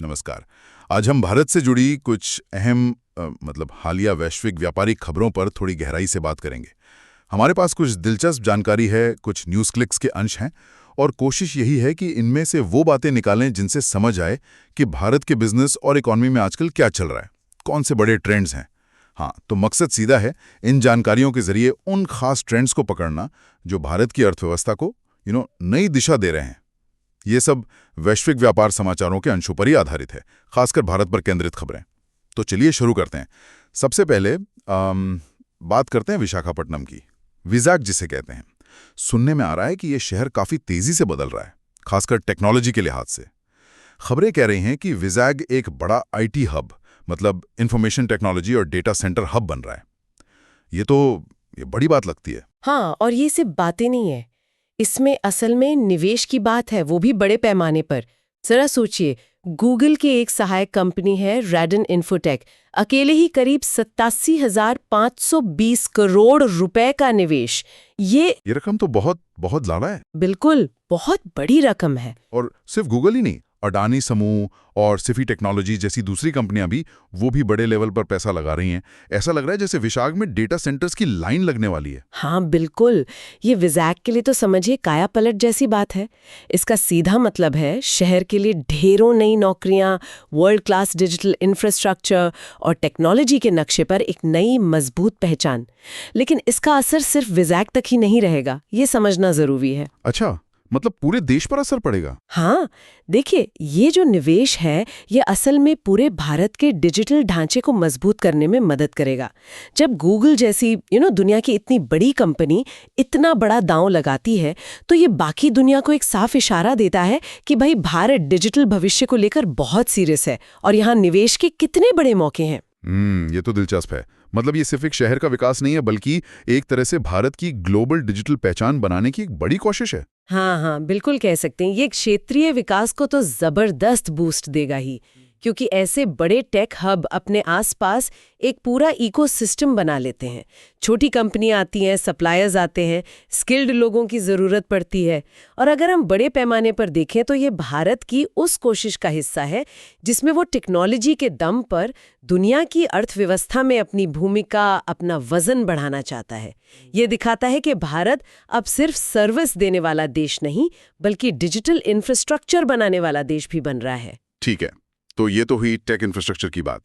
नमस्कार। आज हम भारत से जुड़ी कुछ अहम हालिया वैश्विक व्यापारिक खबरों पर थोड़ी गहराई से बात करेंगे। हमारे पास कुछ दिलचस्प जानकारी है, कुछ न्यूज़ क्लिक्स के अंश हैं और कोशिश यही है कि इनमें से वो बातें निकालें जिनसे समझ आए कि भारत के बिजनेस और इकॉनमी में आजकल क्या चल रहा है, कौन से बड़े ट्रेंड्स हैं। हाँ, तो मकसद सीधा है इन जानकारियों के जरिए उन खास ट्रेंड्स को पकड़ना जो भारत की अर्थव्यवस्था को नई दिशा दे रहे हैं। ये सब वैश्विक व्यापार समाचारों के अंशों पर ही आधारित है, खासकर भारत पर केंद्रित खबरें। तो चलिए शुरू करते हैं। सबसे पहले बात करते हैं विशाखापट्टनम की, विज़ैक जिसे कहते हैं। सुनने में आ रहा है कि ये शहर काफ़ी तेज़ी से बदल रहा है, खासकर टेक्नोलॉजी के लिहाज से। खबरें कह रही हैं कि विज़ैक एक बड़ा आईटी हब, मतलब इंफॉर्मेशन टेक्नोलॉजी और डेटा सेंटर हब बन रहा है। ये बड़ी बात लगती है। हाँ, और ये सिर्फ बातें नहीं है, इसमें असल में निवेश की बात है, वो भी बड़े पैमाने पर। जरा सोचिए, गूगल की एक सहायक कंपनी है रैडन इन्फोटेक, अकेले ही करीब 87,520 करोड़ रुपए का निवेश। ये रकम तो बहुत बहुत ज्यादा है। बिल्कुल बहुत बड़ी रकम है। और सिर्फ गूगल ही नहीं, अडानी समूह और सिफी टेक्नोलॉजी जैसी दूसरी कंपनियां भी वो भी बड़े लेवल पर पैसा लगा रही हैं। ऐसा लग रहा है जैसे विशाख में डेटा सेंटर्स की लाइन लगने वाली है। हाँ बिल्कुल, ये विज़ैक के लिए तो समझिए काया पलट जैसी बात है। इसका सीधा मतलब है शहर के लिए ढेरों नई नौकरियां, वर्ल्ड क्लास डिजिटल इंफ्रास्ट्रक्चर और टेक्नोलॉजी के नक्शे पर एक नई मजबूत पहचान। लेकिन इसका असर सिर्फ विज़ैक तक ही नहीं रहेगा, ये समझना जरूरी है। अच्छा, मतलब पूरे देश पर असर पड़ेगा? हाँ, देखिए, ये जो निवेश है ये असल में पूरे भारत के डिजिटल ढांचे को मजबूत करने में मदद करेगा। जब गूगल जैसी दुनिया की इतनी बड़ी कंपनी इतना बड़ा दांव लगाती है, तो ये बाकी दुनिया को एक साफ इशारा देता है कि भाई भारत डिजिटल भविष्य को लेकर बहुत सीरियस है और यहाँ निवेश के कितने बड़े मौके हैं। ये तो दिलचस्प है। मतलब ये सिर्फ एक शहर का विकास नहीं है, बल्कि एक तरह से भारत की ग्लोबल डिजिटल पहचान बनाने की एक बड़ी कोशिश है। हाँ, बिल्कुल कह सकते हैं। ये क्षेत्रीय विकास को तो जबरदस्त बूस्ट देगा ही, क्योंकि ऐसे बड़े टेक हब अपने आसपास एक पूरा इकोसिस्टम बना लेते हैं। छोटी कंपनियां आती हैं, सप्लायर्स आते हैं, स्किल्ड लोगों की ज़रूरत पड़ती है। और अगर हम बड़े पैमाने पर देखें तो ये भारत की उस कोशिश का हिस्सा है जिसमें वो टेक्नोलॉजी के दम पर दुनिया की अर्थव्यवस्था में अपनी भूमिका, अपना वजन बढ़ाना चाहता है। ये दिखाता है कि भारत अब सिर्फ सर्विस देने वाला देश नहीं, बल्कि डिजिटल इंफ्रास्ट्रक्चर बनाने वाला देश भी बन रहा है। ठीक है, तो ये तो हुई टेक इंफ्रास्ट्रक्चर की बात।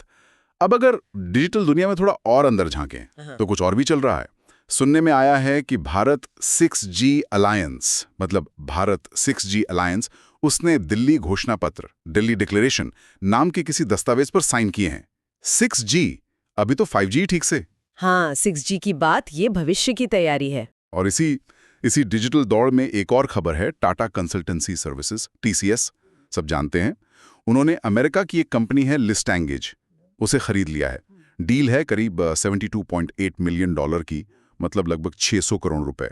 अब अगर डिजिटल दुनिया में थोड़ा और अंदर झांकें तो कुछ और भी चल रहा है। सुनने में आया है कि भारत 6G अलायंस, मतलब भारत 6G अलायंस, उसने दिल्ली घोषणा पत्र, दिल्ली डिक्लेरेशन नाम के किसी दस्तावेज पर साइन किए हैं। 6G, अभी तो 5G ठीक से। हाँ, 6G की बात, ये भविष्य की तैयारी है। और इसी डिजिटल दौड़ में एक और खबर है, टाटा कंसल्टेंसी सर्विसेज, TCS, सब जानते हैं। उन्होंने अमेरिका की एक कंपनी है लिस्टैंगेज, उसे खरीद लिया है। डील है करीब $72.8 मिलियन की, मतलब लगभग 600 करोड़ रुपए।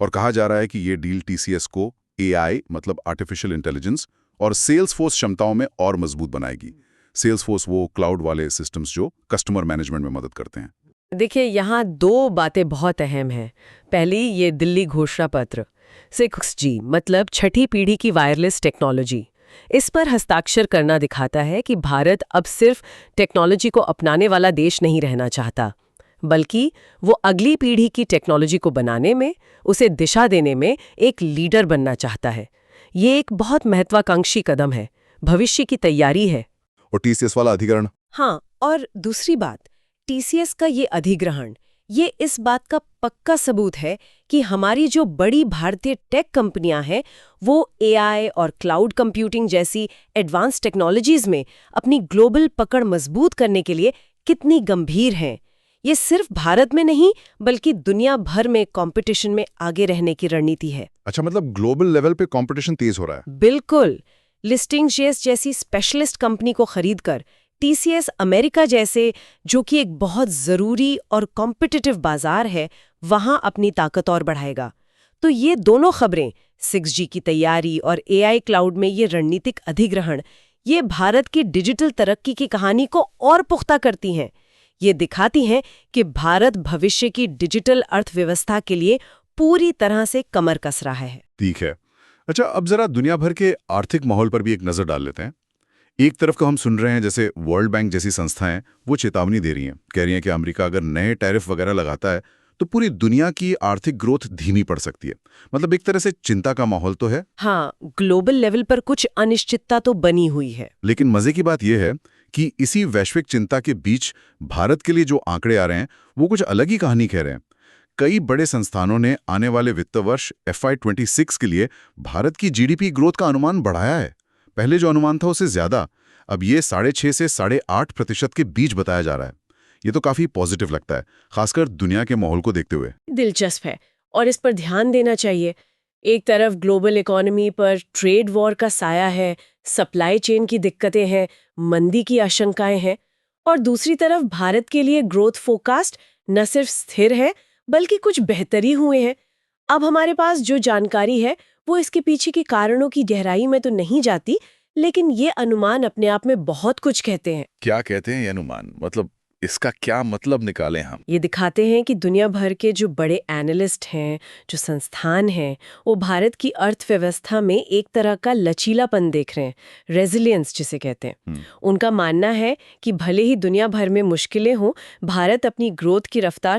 और कहा जा रहा है कि ये डील TCS को AI, मतलब आर्टिफिशियल इंटेलिजेंस, और सेल्स फोर्स क्षमताओं में और मजबूत बनाएगी। सेल्स फोर्स वो क्लाउड वाले सिस्टम्स जो कस्टमर मैनेजमेंट में मदद करते हैं। देखिए, यहाँ दो बातें बहुत अहम हैं। पहली, ये दिल्ली घोषणा पत्र 6G, मतलब छठी पीढ़ी की वायरलेस टेक्नोलॉजी। इस पर हस्ताक्षर करना दिखाता है कि भारत अब सिर्फ टेक्नोलॉजी को अपनाने वाला देश नहीं रहना चाहता, बल्कि वो अगली पीढ़ी की टेक्नोलॉजी को बनाने में, उसे दिशा देने में एक लीडर बनना चाहता है। ये एक बहुत महत्वाकांक्षी कदम है, भविष्य की तैयारी है। और TCS वाला अधिग्रहण? हाँ, और दूसरी बात, TCS का ये अधिग्रहण, ये इस बात का पक्का सबूत है कि हमारी जो बड़ी भारतीय टेक कंपनियां हैं वो AI और क्लाउड कंप्यूटिंग जैसी एडवांस टेक्नोलॉजीज में अपनी ग्लोबल पकड़ मजबूत करने के लिए कितनी गंभीर हैं। ये सिर्फ भारत में नहीं, बल्कि दुनिया भर में कंपटीशन में आगे रहने की रणनीति है। अच्छा, मतलब ग्लोबल लेवल पे कंपटीशन तेज हो रहा है। बिल्कुल। लिस्टिंगजेस जैसी स्पेशलिस्ट कंपनी को खरीदकर TCS अमेरिका जैसे, जो कि एक बहुत ज़रूरी और कॉम्पिटिटिव बाजार है, वहाँ अपनी ताकत और बढ़ाएगा। तो ये दोनों खबरें, 6G की तैयारी और AI क्लाउड में ये रणनीतिक अधिग्रहण, ये भारत की डिजिटल तरक्की की कहानी को और पुख्ता करती हैं। ये दिखाती हैं कि भारत भविष्य की डिजिटल अर्थव्यवस्था के लिए पूरी तरह से कमर कस रहा है। ठीक है। अच्छा, अब जरा दुनिया भर के आर्थिक माहौल पर भी एक नजर डाल लेते हैं। एक तरफ को हम सुन रहे हैं जैसे वर्ल्ड बैंक जैसी संस्थाएं वो चेतावनी दे रही हैं, कह रही हैं कि अमेरिका अगर नए टैरिफ वगैरह लगाता है तो पूरी दुनिया की आर्थिक ग्रोथ धीमी पड़ सकती है। मतलब एक तरह से चिंता का माहौल तो है। हाँ, ग्लोबल लेवल पर कुछ अनिश्चितता तो बनी हुई है। लेकिन मजे की बात यह है कि इसी वैश्विक चिंता के बीच भारत के लिए जो आंकड़े आ रहे हैं वो कुछ अलग ही कहानी कह रहे हैं। कई बड़े संस्थानों ने आने वाले वित्त वर्ष FY26 के लिए भारत की जीडीपी ग्रोथ का अनुमान बढ़ाया है। पहले जो अनुमान था उससे ज्यादा, अब ये 6.5 से 8.5% के बीच बताया जा रहा है। ये तो काफी पॉजिटिव लगता है, खासकर दुनिया के माहौल को देखते हुए। दिलचस्प है और इस पर ध्यान देना चाहिए। एक तरफ ग्लोबल इकोनॉमी पर ट्रेड वॉर का साया है, सप्लाई चेन की दिक्कतें हैं, मंदी की आशंकाएं हैं, और दूसरी तरफ भारत के लिए ग्रोथ फोरकास्ट न सिर्फ स्थिर है बल्कि कुछ बेहतरी हुए हैं। अब हमारे पास जो जानकारी है वो इसके पीछे के कारणों की गहराई में तो नहीं जाती, लेकिन ये अनुमान अपने आप में बहुत कुछ कहते हैं। क्या कहते हैं ये अनुमान? मतलब इसका क्या मतलब निकालें हम? ये दिखाते हैं कि दुनिया भर के जो बड़े एनालिस्ट हैं, जो संस्थान हैं, वो भारत की अर्थव्यवस्था में एक तरह का लचीलापन देख रहे हैं, रेजिलियंस जिसे कहते हैं। उनका मानना है कि भले ही दुनिया भर में मुश्किलें हों, भारत अपनी ग्रोथ की रफ्तार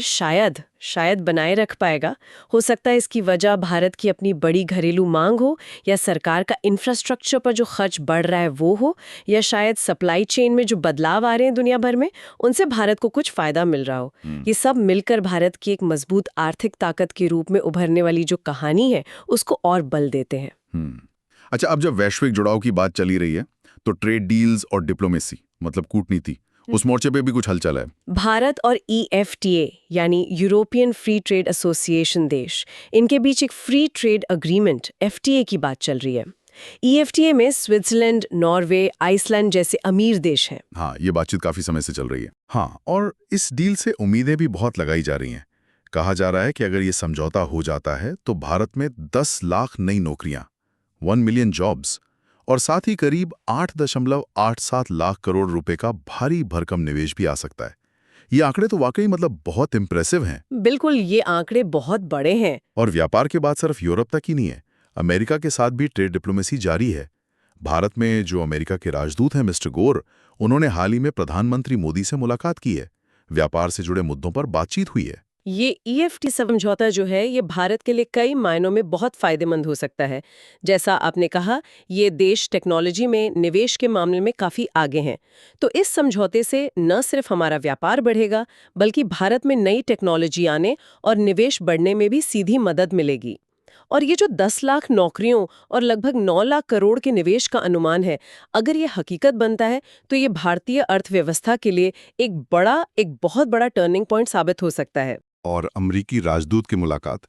शायद बनाए रख पाएगा। हो सकता है इसकी वजह भारत की अपनी बड़ी घरेलू मांग हो, या सरकार का इंफ्रास्ट्रक्चर पर जो खर्च बढ़ रहा है वो हो, या शायद सप्लाई चेन में जो बदलाव आ रहे हैं दुनिया भर में, उनसे भारत को कुछ फायदा मिल रहा हो। ये सब मिलकर भारत की एक मजबूत आर्थिक ताकत के रूप में उभरने वाली जो कहानी है उसको और बल देते हैं। अच्छा, अब जब वैश्विक जुड़ाव की बात चली रही है तो ट्रेड डील्स और डिप्लोमेसी मतलब कूटनीति, उस मोर्चे पे भी कुछ हलचल है। भारत और EFTA यानी यूरोपियन फ्री ट्रेड एसोसिएशन देश, इनके बीच एक फ्री ट्रेड अग्रीमेंट FTA की बात चल रही है। EFTA में स्विट्जरलैंड, नॉर्वे, आइसलैंड जैसे अमीर देश हैं। हाँ, ये बातचीत काफी समय से चल रही है। हाँ, और इस डील से उम्मीदें भी बहुत लगाई जा रही हैं। कहा जा रहा है कि अगर ये समझौता हो जाता है तो भारत में 10 लाख नई नौकरियां, 1 मिलियन जॉब्स, और साथ ही करीब 8.87 लाख करोड़ रुपए का भारी भरकम निवेश भी आ सकता है। ये आंकड़े तो वाकई मतलब बहुत इंप्रेसिव हैं। बिल्कुल, ये आंकड़े बहुत बड़े हैं। और व्यापार के बाद सिर्फ यूरोप तक ही नहीं है, अमेरिका के साथ भी ट्रेड डिप्लोमेसी जारी है। भारत में जो अमेरिका के राजदूत हैं मिस्टर गोर, उन्होंने हाल ही में प्रधानमंत्री मोदी से मुलाकात की है। व्यापार से जुड़े मुद्दों पर बातचीत हुई है। ये EFTA समझौता जो है ये भारत के लिए कई मायनों में बहुत फायदेमंद हो सकता है। जैसा आपने कहा, ये देश टेक्नोलॉजी में निवेश के मामले में काफी आगे हैं। तो इस समझौते से न सिर्फ हमारा व्यापार बढ़ेगा, बल्कि भारत में नई टेक्नोलॉजी आने और निवेश बढ़ने में भी सीधी मदद मिलेगी। और ये जो 10 लाख नौकरियों और लगभग 9 लाख करोड़ के निवेश का अनुमान है, अगर ये हकीकत बनता है तो ये भारतीय अर्थव्यवस्था के लिए एक बहुत बड़ा टर्निंग पॉइंट साबित हो सकता है। और अमरीकी राजदूत की मुलाकात,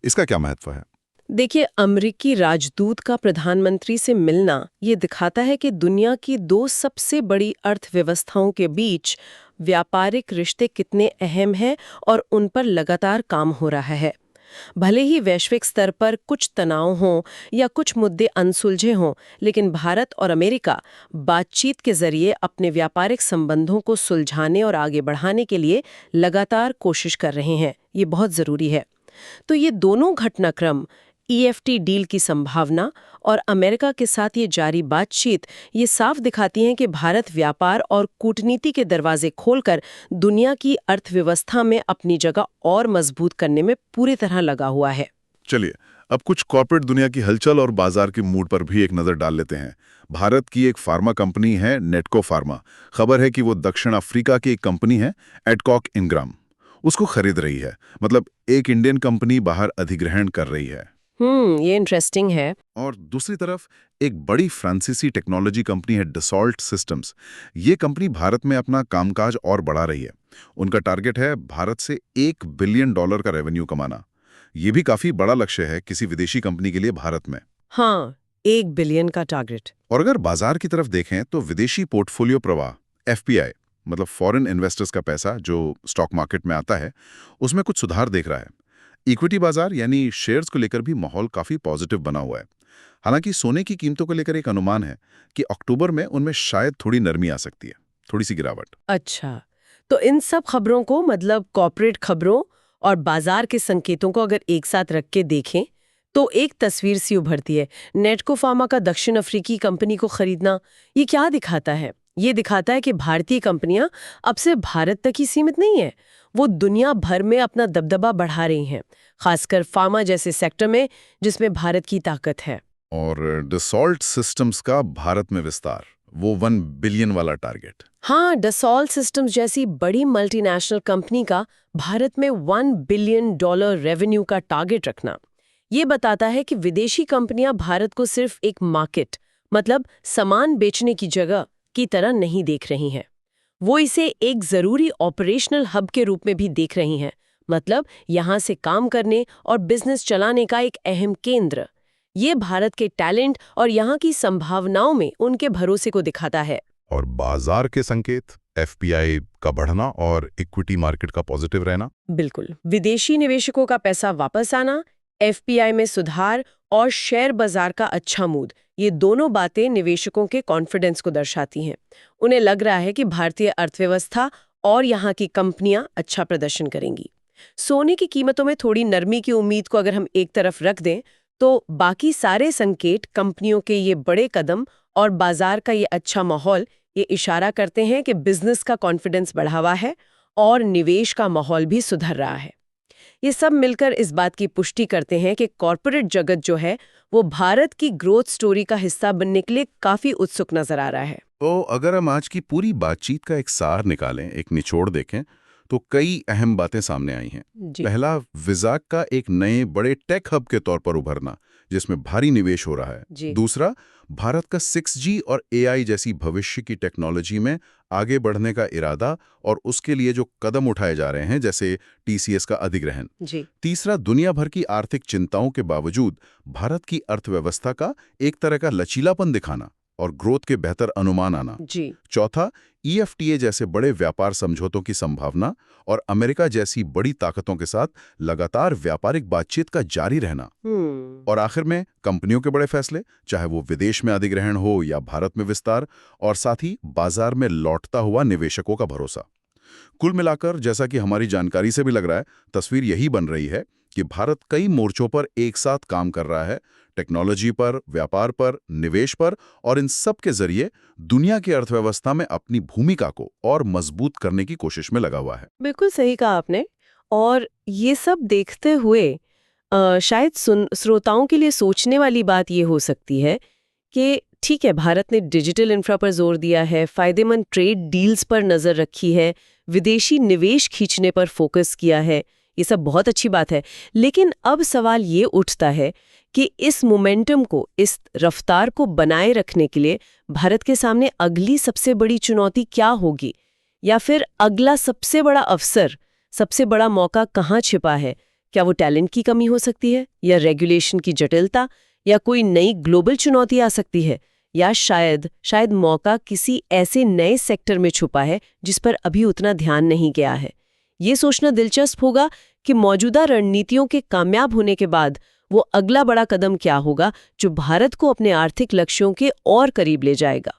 इसका क्या महत्व है? देखिए, अमरीकी राजदूत का प्रधानमंत्री से मिलना ये दिखाता है कि दुनिया की 2 सबसे बड़ी अर्थव्यवस्थाओं के बीच व्यापारिक रिश्ते कितने अहम हैं और उन पर लगातार काम हो रहा है। भले ही वैश्विक स्तर पर कुछ तनाव हों या कुछ मुद्दे अनसुलझे हों, लेकिन भारत और अमेरिका बातचीत के जरिए अपने व्यापारिक संबंधों को सुलझाने और आगे बढ़ाने के लिए लगातार कोशिश कर रहे हैं। ये बहुत ज़रूरी है। तो ये दोनों घटनाक्रम, EFTA डील की संभावना और अमेरिका के साथ ये जारी बातचीत, ये साफ दिखाती हैं कि भारत व्यापार और कूटनीति के दरवाजे खोलकर दुनिया की अर्थव्यवस्था में अपनी जगह और मजबूत करने में पूरी तरह लगा हुआ है। चलिए, अब कुछ कॉर्पोरेट दुनिया की हलचल और बाजार के मूड पर भी एक नजर डाल लेते हैं। भारत की एक फार्मा कंपनी है नेटको फार्मा। खबर है कि वो दक्षिण अफ्रीका की एक कंपनी है एडकॉक इनग्राम, उसको खरीद रही है। मतलब एक इंडियन कंपनी बाहर अधिग्रहण कर रही है। ये इंटरेस्टिंग है। और दूसरी तरफ एक बड़ी फ्रांसीसी टेक्नोलॉजी कंपनी है डसॉल्ट सिस्टम्स। ये कंपनी भारत में अपना कामकाज और बढ़ा रही है। उनका टारगेट है भारत से $1 बिलियन का रेवेन्यू कमाना। ये भी काफी बड़ा लक्ष्य है किसी विदेशी कंपनी के लिए भारत में। हाँ, 1 बिलियन का टारगेट। और अगर बाजार की तरफ देखें तो विदेशी पोर्टफोलियो प्रवाह FPI मतलब फॉरेन इन्वेस्टर्स का पैसा जो स्टॉक मार्केट में आता है, उसमें कुछ सुधार देख रहा है। इक्विटी बाजार यानी शेयर्स को लेकर भी माहौल काफी पॉजिटिव बना हुआ है। हालांकि सोने की कीमतों को लेकर एक अनुमान है कि अक्टूबर में उनमें शायद थोड़ी नरमी आ सकती है, थोड़ी सी गिरावट। अच्छा, तो इन सब खबरों को, मतलब कॉर्पोरेट खबरों और बाजार के संकेतों को अगर एक साथ रख के देखें तो एक तस्वीर सी उभरती है, नेटको फार्मा का दक्षिण अफ्रीकी कंपनी को खरीदना। ये क्या दिखाता है? ये दिखाता है कि भारतीय कंपनियां अब सिर्फ भारत तक ही सीमित नहीं है, वो दुनिया भर में अपना दबदबा बढ़ा रही हैं, खासकर फार्मा जैसे सेक्टर में जिसमें भारत की ताकत है। और डसॉल्ट सिस्टम्स का भारत में विस्तार, वो 1 बिलियन वाला टारगेट। हाँ, डसॉल्ट सिस्टम्स जैसी बड़ी मल्टीनेशनल कंपनी का भारत में $1 बिलियन रेवेन्यू का टारगेट रखना, ये बताता है कि विदेशी कंपनियां भारत को सिर्फ एक मार्केट, मतलब सामान बेचने की जगह की तरह नहीं देख रही हैं। वो इसे एक जरूरी ऑपरेशनल हब के रूप में भी देख रही हैं, मतलब यहां से काम करने और बिजनेस चलाने का एक अहम केंद्र। ये भारत के टैलेंट और यहाँ की संभावनाओं में उनके भरोसे को दिखाता है। और बाजार के संकेत, एफपीआई का बढ़ना और इक्विटी मार्केट का पॉजिटिव रहना। बिल्कुल, विदेशी निवेशकों का पैसा वापस आना, एफपीआई में सुधार और शेयर बाजार का अच्छा मूड, ये दोनों बातें निवेशकों के कॉन्फिडेंस को दर्शाती हैं। उन्हें लग रहा है कि भारतीय अर्थव्यवस्था और यहाँ की कंपनियां अच्छा प्रदर्शन करेंगी। सोने की कीमतों में थोड़ी नरमी की उम्मीद को अगर हम एक तरफ रख दें, तो बाकी सारे संकेत, कंपनियों के ये बड़े कदम और बाजार का ये अच्छा माहौल, ये इशारा करते हैं कि बिजनेस का कॉन्फिडेंस बढ़ा हुआ है और निवेश का माहौल भी सुधर रहा है। ये सब मिलकर इस बात की पुष्टि करते हैं कि कॉरपोरेट जगत जो है वो भारत की ग्रोथ स्टोरी का हिस्सा बनने के लिए काफी उत्सुक नजर आ रहा है। तो अगर हम आज की पूरी बातचीत का एक सार निकालें, एक निचोड़ देखें, तो कई अहम बातें सामने आई हैं। जी। पहला, विजाक का एक नए बड़े टेक हब के तौर पर उभरना, जिसमें भारी निवेश हो रहा है। जी। दूसरा, भारत का 6G और AI जैसी भविष्य की टेक्नोलॉजी में आगे बढ़ने का इरादा और उसके लिए जो कदम उठाए जा रहे हैं, जैसे TCS का अधिग्रहण। जी। तीसरा, दुनिया भर की आर्थिक चिंताओं के बावजूद भारत की अर्थव्यवस्था का एक तरह का लचीलापन दिखाना और ग्रोथ के बेहतर अनुमान आना। जी। चौथा, EFTA जैसे बड़े व्यापार समझौतों की संभावना और अमेरिका जैसी बड़ी ताकतों के साथ लगातार व्यापारिक बातचीत का जारी रहना। और आखिर में कंपनियों के बड़े फैसले, चाहे वो विदेश में अधिग्रहण हो या भारत में विस्तार, और साथ ही बाजार में लौटता हुआ निवेशकों का भरोसा। कुल मिलाकर, जैसा कि हमारी जानकारी से भी लग रहा है, तस्वीर यही बन रही है कि भारत कई मोर्चों पर एक साथ काम कर रहा है, टेक्नोलॉजी पर, व्यापार पर, निवेश पर, और इन सब के जरिए दुनिया की अर्थव्यवस्था में अपनी भूमिका को और मजबूत करने की कोशिश में लगा हुआ है। बिल्कुल सही कहा आपने। और ये सब देखते हुए शायद श्रोताओं के लिए सोचने वाली बात ये हो सकती है कि ठीक है, भारत ने डिजिटल इंफ्रा पर जोर दिया है, फायदेमंद ट्रेड डील्स पर नजर रखी है, विदेशी निवेश खींचने पर फोकस किया है, ये सब बहुत अच्छी बात है। लेकिन अब सवाल ये उठता है कि इस मोमेंटम को, इस रफ्तार को बनाए रखने के लिए भारत के सामने अगली सबसे बड़ी चुनौती क्या होगी, या फिर अगला सबसे बड़ा अवसर, सबसे बड़ा मौका कहाँ छिपा है? क्या वो टैलेंट की कमी हो सकती है, या रेगुलेशन की जटिलता, या कोई नई ग्लोबल चुनौती आ सकती है, या शायद मौका किसी ऐसे नए सेक्टर में छुपा है जिस पर अभी उतना ध्यान नहीं गया है। ये सोचना दिलचस्प होगा कि मौजूदा रणनीतियों के कामयाब होने के बाद वो अगला बड़ा कदम क्या होगा जो भारत को अपने आर्थिक लक्ष्यों के और करीब ले जाएगा।